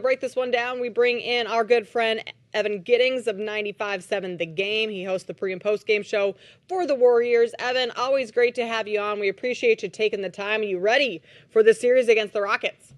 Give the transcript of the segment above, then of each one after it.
Break this one down. We bring in our good friend Evan Giddings of 95.7 The Game. He hosts the pre and post game show for the Warriors. Evan, always great to have you on. We appreciate you taking the time. Are you ready for the series against the Rockets?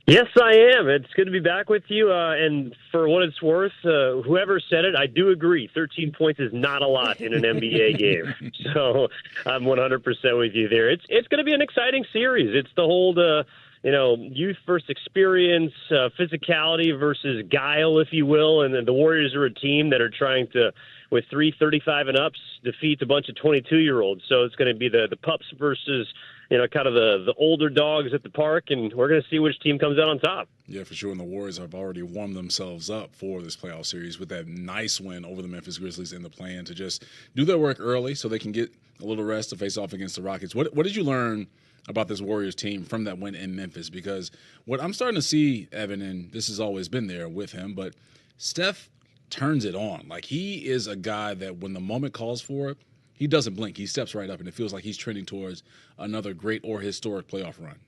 Yes, I am. It's good to be back with you. And for what it's worth, whoever said it, I do agree. 13 points is not a lot in an NBA game. So I'm 100% with you there. It's going to be an exciting series. It's the whole, youth versus experience, physicality versus guile, if you will. And then the Warriors are a team that are trying to, with 335 and ups, defeat a bunch of 22-year-olds. So it's going to be the pups versus kind of the older dogs at the park, and we're going to see which team comes out on top. Yeah, for sure. And the Warriors have already warmed themselves up for this playoff series with that nice win over the Memphis Grizzlies in the plan to just do their work early so they can get a little rest to face off against the Rockets. What did you learn about this Warriors team from that win in Memphis? Because what I'm starting to see, Evan, and this has always been there with him, but Steph turns it on. Like, he is a guy that when the moment calls for it, he doesn't blink. He steps right up, and it feels like he's trending towards another great or historic playoff run.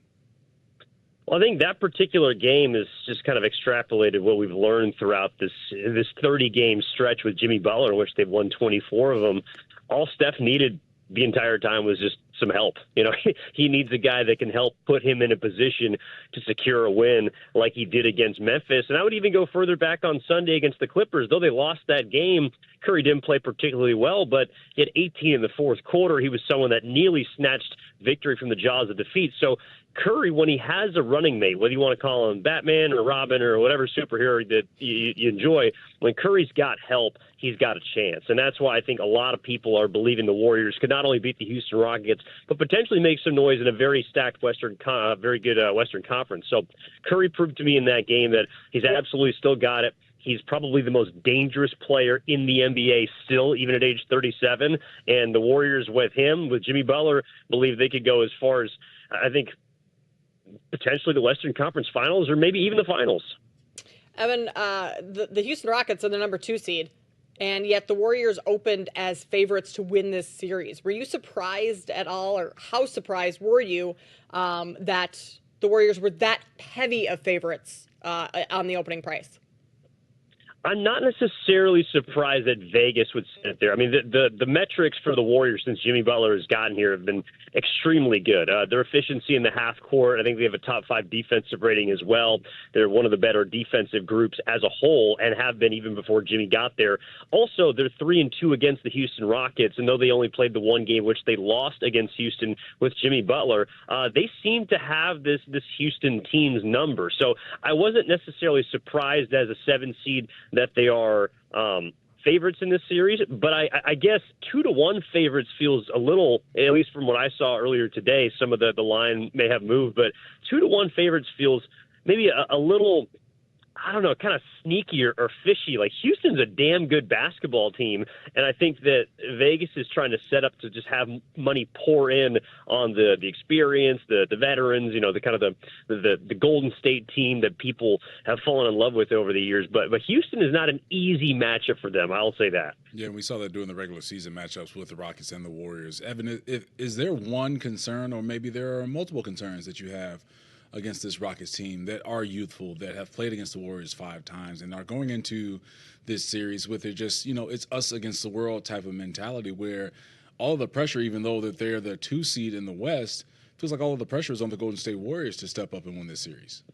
Well, I think that particular game is just kind of extrapolated what we've learned throughout this 30-game stretch with Jimmy Butler, in which they've won 24 of them. All Steph needed the entire time was just some help. He needs a guy that can help put him in a position to secure a win like he did against Memphis. And I would even go further back on Sunday against the Clippers. Though they lost that game, Curry didn't play particularly well, but he had 18 in the fourth quarter. He was someone that nearly snatched victory from the jaws of defeat. So Curry, when he has a running mate, whether you want to call him Batman or Robin or whatever superhero that you enjoy, when Curry's got help, he's got a chance. And that's why I think a lot of people are believing the Warriors could not only beat the Houston Rockets, but potentially make some noise in a very stacked very good Western Conference. So Curry proved to me in that game that he's absolutely still got it. He's probably the most dangerous player in the NBA still, even at age 37. And the Warriors with him, with Jimmy Butler, believe they could go as far as, I think, potentially the Western Conference Finals or maybe even the Finals. Evan, the Houston Rockets are the number 2 seed, and yet the Warriors opened as favorites to win this series. Were you surprised at all, or how surprised were you that the Warriors were that heavy of favorites on the opening price? I'm not necessarily surprised that Vegas would sit there. I mean, the metrics for the Warriors since Jimmy Butler has gotten here have been extremely good. Their efficiency in the half court, I think they have a top 5 defensive rating as well. They're one of the better defensive groups as a whole and have been even before Jimmy got there. Also, they're 3-2 against the Houston Rockets, and though they only played the one game which they lost against Houston with Jimmy Butler, they seem to have this Houston team's number. So I wasn't necessarily surprised as a 7 seed that they are favorites in this series, but I guess 2-1 favorites feels a little, at least from what I saw earlier today, some of the line may have moved, but 2-1 favorites feels maybe a little, I don't know, kind of sneaky or fishy. Like, Houston's a damn good basketball team, and I think that Vegas is trying to set up to just have money pour in on the experience, the veterans, the kind of the Golden State team that people have fallen in love with over the years. But Houston is not an easy matchup for them, I'll say that. Yeah, we saw that during the regular season matchups with the Rockets and the Warriors. Evan, is there one concern, or maybe there are multiple concerns that you have against this Rockets team that are youthful, that have played against the Warriors 5 times and are going into this series with it just, it's us against the world type of mentality where all of the pressure, even though that they're the 2 seed in the West, feels like all of the pressure is on the Golden State Warriors to step up and win this series.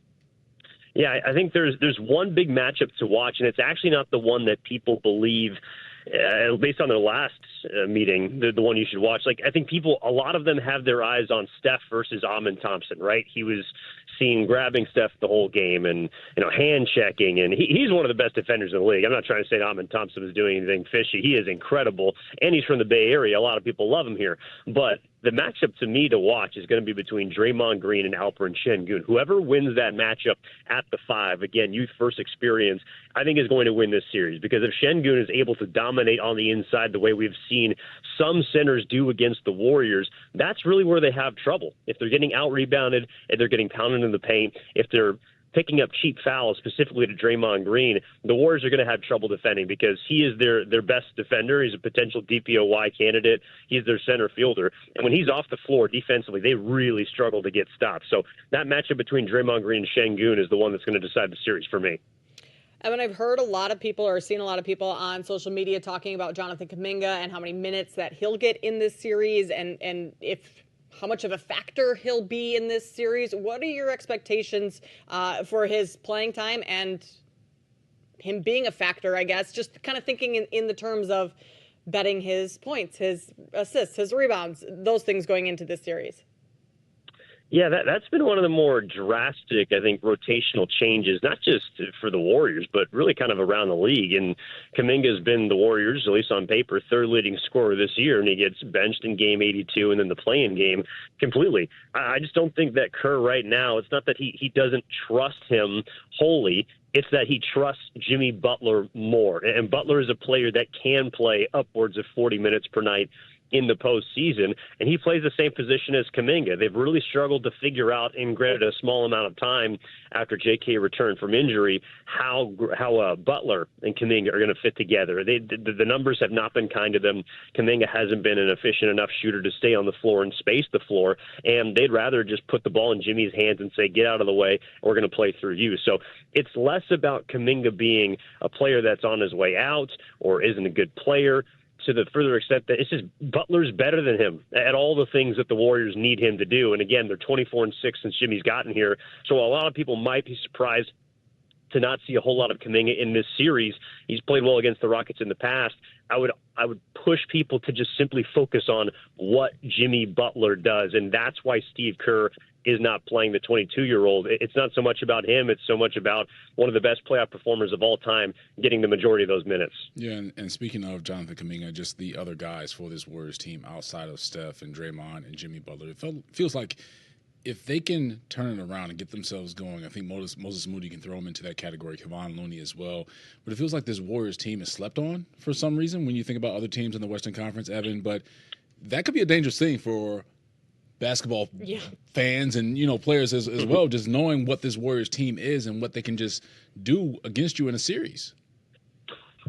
Yeah, I think there's one big matchup to watch, and it's actually not the one that people believe based on their last meeting, the one you should watch. Like, I think a lot of them have their eyes on Steph versus Amin Thompson, right? He was seen grabbing Steph the whole game and, hand checking, and he's one of the best defenders in the league. I'm not trying to say Amin Thompson is doing anything fishy. He is incredible, and he's from the Bay Area. A lot of people love him here, but the matchup to me to watch is going to be between Draymond Green and Alperen Şengün. Whoever wins that matchup at the 5, again, youth first experience, I think is going to win this series, because if Şengün is able to dominate on the inside the way we've seen some centers do against the Warriors, that's really where they have trouble. If they're getting out-rebounded, if they're getting pounded in the paint, if they're picking up cheap fouls, specifically to Draymond Green, the Warriors are going to have trouble defending because he is their best defender. He's a potential DPOY candidate. He's their center fielder. And when he's off the floor defensively, they really struggle to get stops. So that matchup between Draymond Green and Şengün is the one that's going to decide the series for me. Evan, I've heard a lot of people or seen a lot of people on social media talking about Jonathan Kuminga and how many minutes that he'll get in this series and how much of a factor he'll be in this series. What are your expectations for his playing time and him being a factor, I guess, just kind of thinking in the terms of betting his points, his assists, his rebounds, those things going into this series? Yeah, that's been one of the more drastic, I think, rotational changes, not just for the Warriors, but really kind of around the league. And Kuminga's been the Warriors, at least on paper, third leading scorer this year, and he gets benched in game 82 and then the play-in game completely. I just don't think that Kerr right now, it's not that he doesn't trust him wholly. It's that he trusts Jimmy Butler more. And Butler is a player that can play upwards of 40 minutes per night in the postseason, and he plays the same position as Kuminga. They've really struggled to figure out, in granted a small amount of time after J.K. returned from injury, how Butler and Kuminga are going to fit together. The numbers have not been kind to them. Kuminga hasn't been an efficient enough shooter to stay on the floor and space the floor, and they'd rather just put the ball in Jimmy's hands and say, get out of the way, we're going to play through you. So it's less about Kuminga being a player that's on his way out or isn't a good player, to the further extent that it's just Butler's better than him at all the things that the Warriors need him to do. And again, they're 24-6 since Jimmy's gotten here. So a lot of people might be surprised to not see a whole lot of Kuminga in this series. He's played well against the Rockets in the past. I would push people to just simply focus on what Jimmy Butler does. And that's why Steve Kerr is not playing the 22-year-old. It's not so much about him. It's so much about one of the best playoff performers of all time getting the majority of those minutes. Yeah, and speaking of Jonathan Kuminga, just the other guys for this Warriors team outside of Steph and Draymond and Jimmy Butler, it feels like if they can turn it around and get themselves going, I think Moses Moody can throw them into that category, Kevon Looney as well. But it feels like this Warriors team is slept on for some reason when you think about other teams in the Western Conference, Evan. But that could be a dangerous thing for basketball fans and players as well, just knowing what this Warriors team is and what they can just do against you in a series.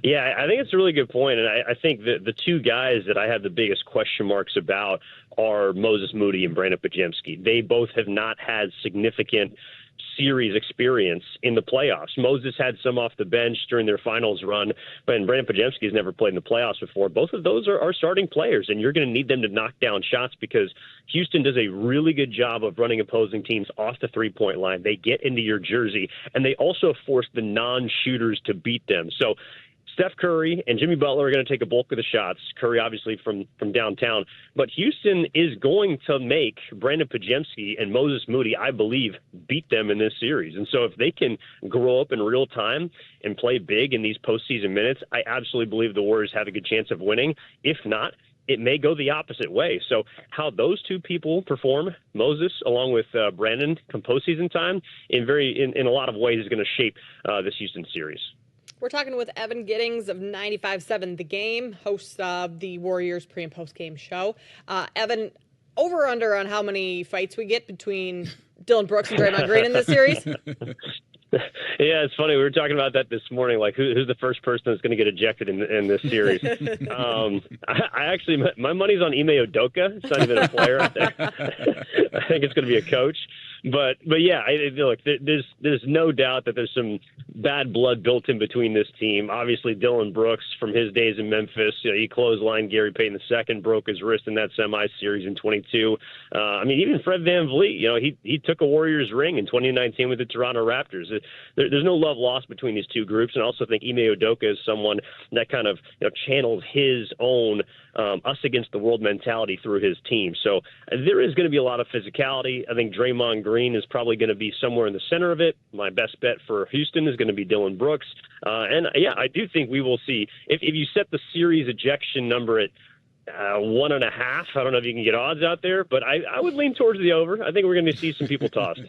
Yeah, I think it's a really good point, and I think that the two guys that I have the biggest question marks about are Moses Moody and Brandon Podziemski. They both have not had significant series experience in the playoffs. Moses had some off the bench during their finals run, but Brandon Podziemski has never played in the playoffs before. Both of those are starting players, and you're going to need them to knock down shots because Houston does a really good job of running opposing teams off the three-point line. They get into your jersey, and they also force the non-shooters to beat them. So Steph Curry and Jimmy Butler are going to take a bulk of the shots. Curry, obviously, from downtown. But Houston is going to make Brandon Podziemski and Moses Moody, I believe, beat them in this series. And so if they can grow up in real time and play big in these postseason minutes, I absolutely believe the Warriors have a good chance of winning. If not, it may go the opposite way. So how those two people perform, Moses along with Brandon, come postseason time, in a lot of ways is going to shape this Houston series. We're talking with Evan Giddings of 95.7 The Game, host of the Warriors pre- and post-game show. Evan, over or under on how many fights we get between Dillon Brooks and Draymond Green in this series? Yeah, it's funny. We were talking about that this morning. Like, who's the first person that's going to get ejected in this series? I actually, my money's on Ime Udoka. It's not even a player out there. I think it's going to be a coach. But yeah, look, there's no doubt that there's some bad blood built in between this team. Obviously, Dillon Brooks, from his days in Memphis, he clotheslined Gary Payton II, broke his wrist in that semi-series in 22. Even Fred VanVleet, he took a Warriors ring in 2019 with the Toronto Raptors. There's no love lost between these two groups, and I also think Ime Udoka is someone that kind of channels his own us against the world mentality through his team. So there is going to be a lot of physicality. I think Draymond Green is probably going to be somewhere in the center of it. My best bet for Houston is going to be Dillon Brooks. I do think we will see, if you set the series ejection number at 1.5, I don't know if you can get odds out there, but I would lean towards the over. I think we're going to see some people tossed.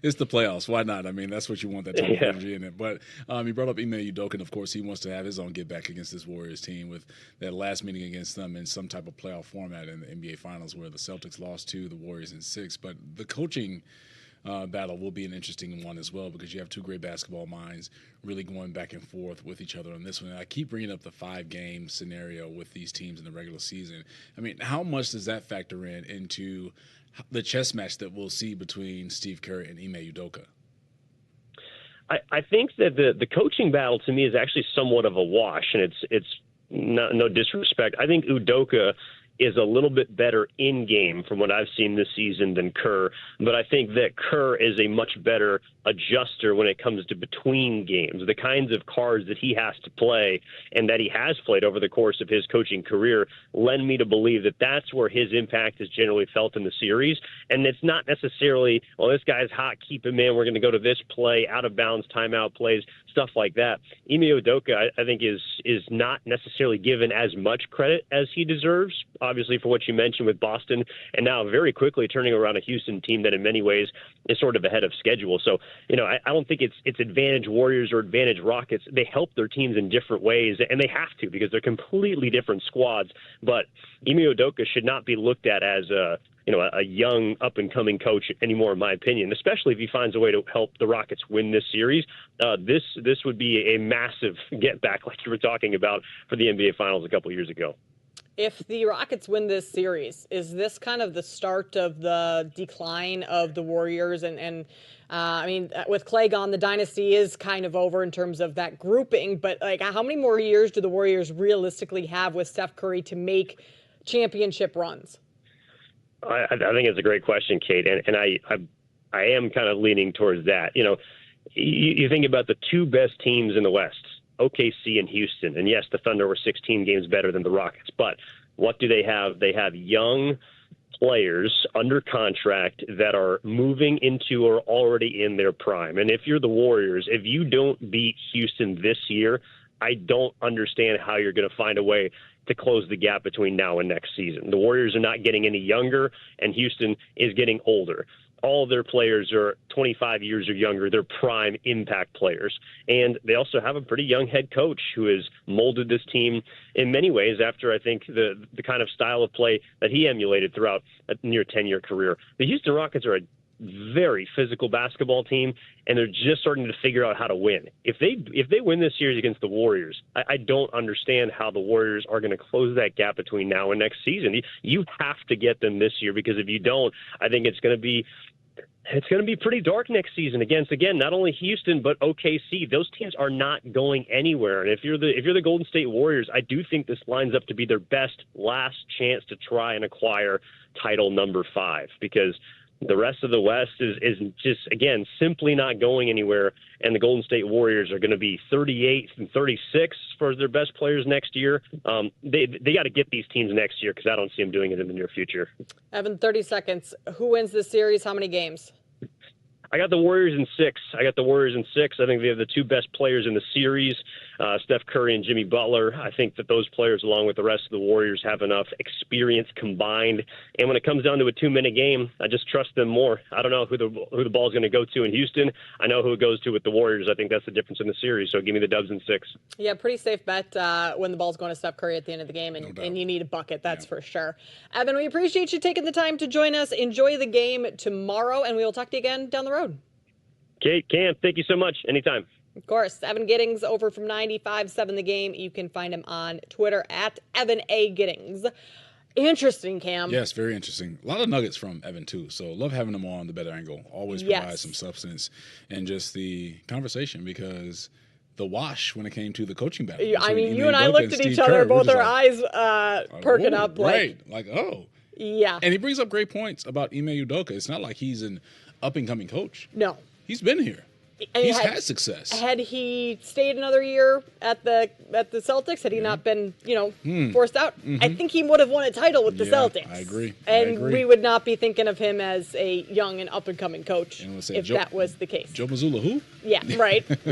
It's the playoffs. Why not? I mean, that's what you want, that type of energy in it. But you brought up Ime Udoka, and of course, he wants to have his own get back against this Warriors team with that last meeting against them in some type of playoff format in the NBA Finals where the Celtics lost to the Warriors in 6. But the coaching battle will be an interesting one as well, because you have two great basketball minds really going back and forth with each other on this one. And I keep bringing up the 5-game scenario with these teams in the regular season. I mean, how much does that factor into the chess match that we'll see between Steve Kerr and Ime Udoka? I think that the coaching battle to me is actually somewhat of a wash, and it's no disrespect. I think Udoka is a little bit better in game from what I've seen this season than Kerr, but I think that Kerr is a much better adjuster when it comes to between games. The kinds of cards that he has to play and that he has played over the course of his coaching career lend me to believe that that's where his impact is generally felt in the series. And it's not necessarily, well, this guy's hot, keep him in, we're going to go to this play, out of bounds, timeout plays, stuff like that. Ime Udoka, I think, is not necessarily given as much credit as he deserves, obviously, for what you mentioned with Boston, and now very quickly turning around a Houston team that in many ways is sort of ahead of schedule. So, I don't think it's advantage Warriors or advantage Rockets. They help their teams in different ways, and they have to, because they're completely different squads. But Ime Udoka should not be looked at as a young up-and-coming coach anymore, in my opinion, especially if he finds a way to help the Rockets win this series. This would be a massive get-back, like you were talking about, for the NBA Finals a couple years ago. If the Rockets win this series, is this kind of the start of the decline of the Warriors? I mean, with Clay gone, the dynasty is kind of over in terms of that grouping. But how many more years do the Warriors realistically have with Steph Curry to make championship runs? I think it's a great question, Kate, and I am kind of leaning towards that. You think about the two best teams in the West, OKC and Houston, and yes, the Thunder were 16 games better than the Rockets, but what do they have? They have young players under contract that are moving into or already in their prime. And if you're the Warriors, if you don't beat Houston this year, I don't understand how you're going to find a way to close the gap between now and next season. The Warriors are not getting any younger, and Houston is getting older. All of their players are 25 years or younger. They're prime impact players. And they also have a pretty young head coach who has molded this team in many ways after, I think, the kind of style of play that he emulated throughout a near 10-year career. The Houston Rockets are a very physical basketball team, and they're just starting to figure out how to win. If they win this series against the Warriors, I don't understand how the Warriors are going to close that gap between now and next season. You have to get them this year, because if you don't, I think it's going to be pretty dark next season against, again, not only Houston but OKC. Those teams are not going anywhere. And if you're the Golden State Warriors, I do think this lines up to be their best last chance to try and acquire title number 5, because the rest of the West is just, again, simply not going anywhere, and the Golden State Warriors are going to be 38th and 36 for their best players next year. They got to get these teams next year, because I don't see them doing it in the near future. Evan, 30 seconds. Who wins this series? How many games? I got the Warriors in 6. I think they have the two best players in the series, Steph Curry and Jimmy Butler. I think that those players, along with the rest of the Warriors, have enough experience combined. And when it comes down to a 2-minute game, I just trust them more. I don't know who the ball's going to go to in Houston. I know who it goes to with the Warriors. I think that's the difference in the series. So give me the Dubs in 6. Yeah, pretty safe bet when the ball's going to Steph Curry at the end of the game, and you need a bucket, that's for sure. Evan, we appreciate you taking the time to join us. Enjoy the game tomorrow, and we will talk to you again down the road. Kate, Cam, thank you so much. Anytime. Of course, Evan Giddings over from 95.7 The Game. You can find him on Twitter at Evan A. Giddings. Interesting, Cam. Yes, very interesting. A lot of nuggets from Evan, too. So love having him on the Bettor Angle. Always provides some substance and just the conversation, because the wash when it came to the coaching battle. I mean, you and I looked at each other, both our eyes perking up. Right. Oh. Yeah. And he brings up great points about Ime Udoka. It's not like he's an up-and-coming coach. No. He's been here. And he's had success. Had he stayed another year at the Celtics, had he not been, forced out, I think he would have won a title with the Celtics. I agree. And we would not be thinking of him as a young and up-and-coming coach if that was the case. Joe Mazzulla who? Yeah, right.